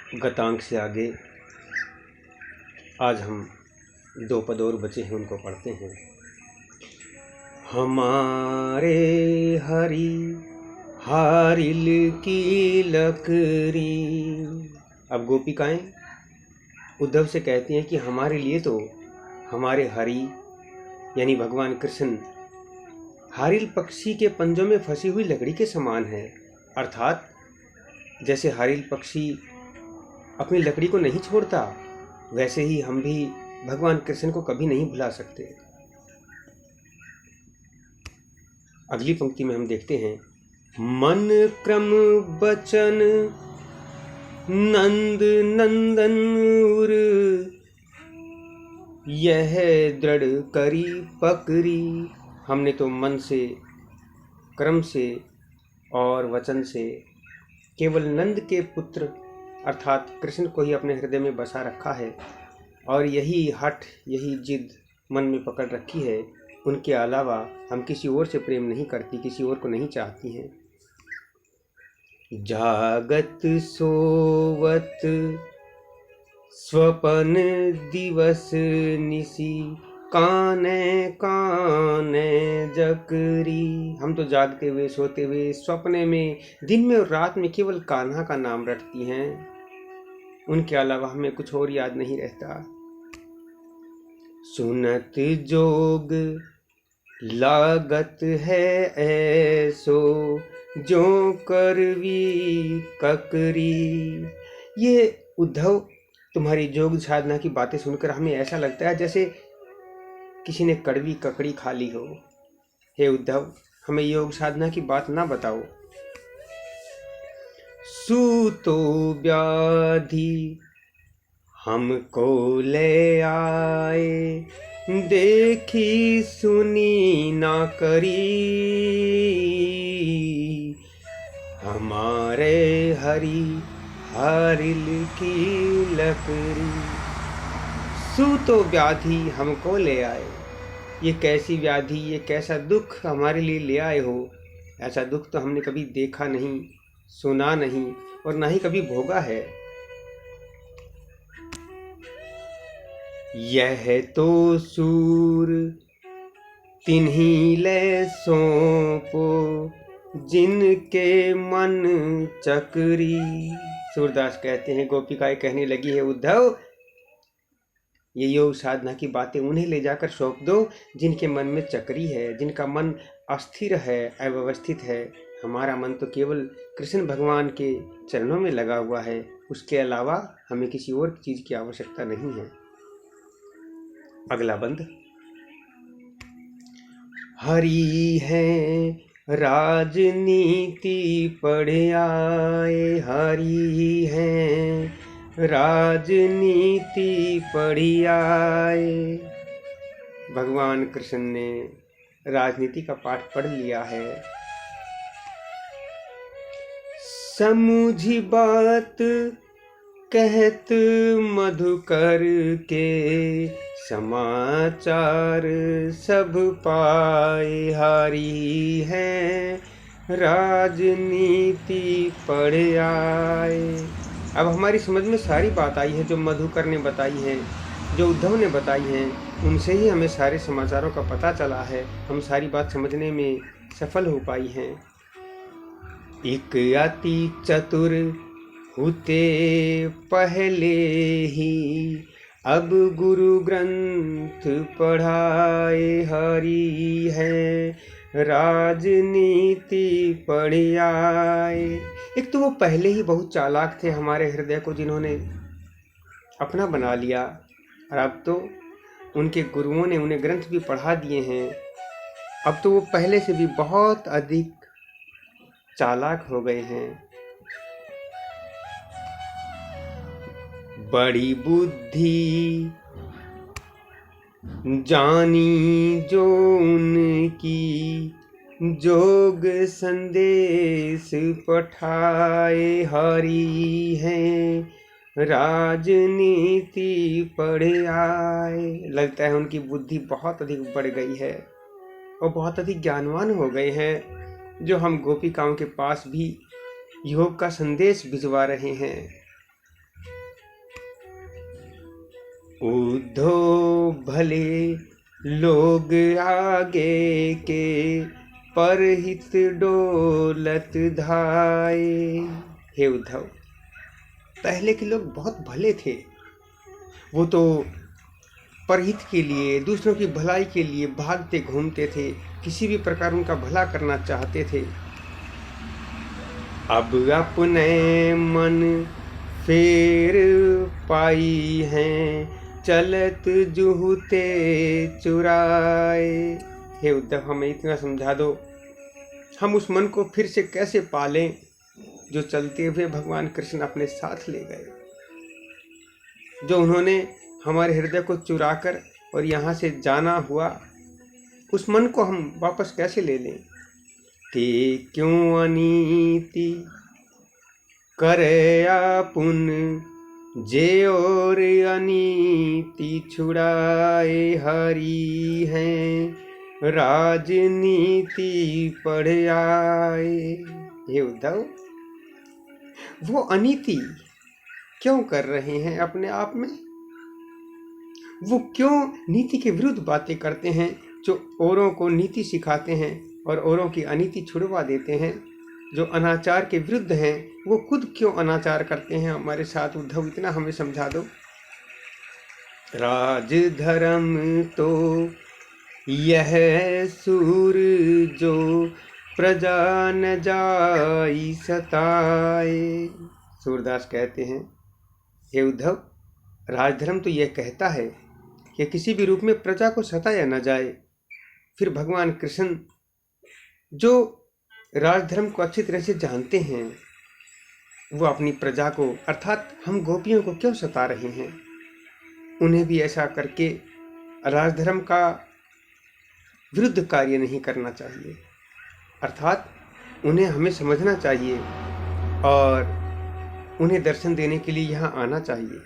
गतांक से आगे आज हम 2 पद और बचे हैं, उनको पढ़ते हैं। हमारे हरि हारिल की लकड़ी। अब गोपिकाएं उद्धव से कहती हैं कि हमारे लिए तो हमारे हरि यानी भगवान कृष्ण हारिल पक्षी के पंजों में फंसी हुई लकड़ी के समान है। अर्थात जैसे हारिल पक्षी अपनी लकड़ी को नहीं छोड़ता, वैसे ही हम भी भगवान कृष्ण को कभी नहीं भुला सकते। अगली पंक्ति में हम देखते हैं, मन क्रम बचन नंद नंदन उर, यह दृढ़ करी पकड़ी। हमने तो मन से, क्रम से और वचन से केवल नंद के पुत्र अर्थात कृष्ण को ही अपने हृदय में बसा रखा है और यही हठ, यही जिद मन में पकड़ रखी है। उनके अलावा हम किसी और से प्रेम नहीं करती, किसी और को नहीं चाहती हैं। जागत सोवत स्वपन दिवस निसी, काने काने जकरी। हम तो जागते हुए, सोते हुए, स्वप्ने में, दिन में और रात में केवल कान्हा का नाम रटती हैं। उनके अलावा हमें कुछ और याद नहीं रहता। सुनत जोग लागत है ऐसो, जो करवी ककरी। ये उद्धव, तुम्हारी जोग साधना की बातें सुनकर हमें ऐसा लगता है जैसे किसी ने कड़वी ककड़ी खा ली हो। हे उद्धव, हमें योग साधना की बात ना बताओ। सूतो व्याधि हमको ले आए, देखी सुनी ना करी, हमारे हरि हारिल की लकड़ी। सूतो व्याधि हमको ले आए। ये कैसी व्याधि, ये कैसा दुख हमारे लिए ले आए हो। ऐसा दुख तो हमने कभी देखा नहीं, सुना नहीं और ना ही कभी भोगा है। यह तो सूर तिन्हीं ले सौंपो, जिनके मन चकरी। सूरदास कहते हैं, गोपिकाएं कहने लगी है, उद्धव ये योग साधना की बातें उन्हें ले जाकर सौंप दो जिनके मन में चक्री है, जिनका मन अस्थिर है, अव्यवस्थित है। हमारा मन तो केवल कृष्ण भगवान के चरणों में लगा हुआ है, उसके अलावा हमें किसी और चीज की आवश्यकता नहीं है। अगला बंद। हरि है राजनीति पढ़ आए, हरि है राजनीति पढ़ी आए। भगवान कृष्ण ने राजनीति का पाठ पढ़ लिया है। समझी बात कहत मधुकर के, समाचार सब पाए, हारी है राजनीति पढ़ आए। अब हमारी समझ में सारी बात आई है जो मधुकर ने बताई है, जो उद्धव ने बताई हैं, उनसे ही हमें सारे समाचारों का पता चला है। हम सारी बात समझने में सफल हो पाई हैं। एक अति चतुर होते पहले ही, अब गुरु ग्रंथ पढ़ाए, हरि है राजनीति पढ़ आए। एक तो वो पहले ही बहुत चालाक थे हमारे हृदय को जिन्होंने अपना बना लिया, और अब तो उनके गुरुओं ने उन्हें ग्रंथ भी पढ़ा दिए हैं। अब तो वो पहले से भी बहुत अधिक चालाक हो गए हैं। बड़ी बुद्धि जानी जो उनकी, जोग संदेश पठाए, हरि हैं राजनीति पढ़ आए। लगता है उनकी बुद्धि बहुत अधिक बढ़ गई है और बहुत अधिक ज्ञानवान हो गए हैं, जो हम गोपिकाओं के पास भी योग का संदेश भिजवा रहे हैं। उद्धव भले लोग आगे के, परहित डोलत धाये। हे उद्धव, पहले के लोग बहुत भले थे। वो तो परहित के लिए, दूसरों की भलाई के लिए भागते घूमते थे, किसी भी प्रकार उनका भला करना चाहते थे। अब अपने मन फेर पाई हैं, चलत जुहते चुराए। हे उद्धव, हमें इतना समझा दो, हम उस मन को फिर से कैसे पालें जो चलते हुए भगवान कृष्ण अपने साथ ले गए, जो उन्होंने हमारे हृदय को चुराकर और यहाँ से जाना हुआ। उस मन को हम वापस कैसे ले लें? ते क्यों अनीति करे आपुन, जे और अनीति छुड़ाए। हरि हैं राजनीति पढ़ आए। हे उद्धव, वो अनीति क्यों कर रहे हैं अपने आप में? वो क्यों नीति के विरुद्ध बातें करते हैं, जो औरों को नीति सिखाते हैं और औरों की अनीति छुड़वा देते हैं, जो अनाचार के विरुद्ध हैं? वो खुद क्यों अनाचार करते हैं हमारे साथ? उद्धव, इतना हमें समझा दो। राज धर्म तो यह सूर, जो प्रजा न जाई सताए। सूरदास कहते हैं, हे उद्धव, राजधर्म तो यह कहता है कि किसी भी रूप में प्रजा को सताया न जाए। फिर भगवान कृष्ण जो राजधर्म को अच्छी तरह से जानते हैं, वो अपनी प्रजा को अर्थात हम गोपियों को क्यों सता रहे हैं? उन्हें भी ऐसा करके राजधर्म का विरुद्ध कार्य नहीं करना चाहिए, अर्थात उन्हें हमें समझना चाहिए और उन्हें दर्शन देने के लिए यहाँ आना चाहिए।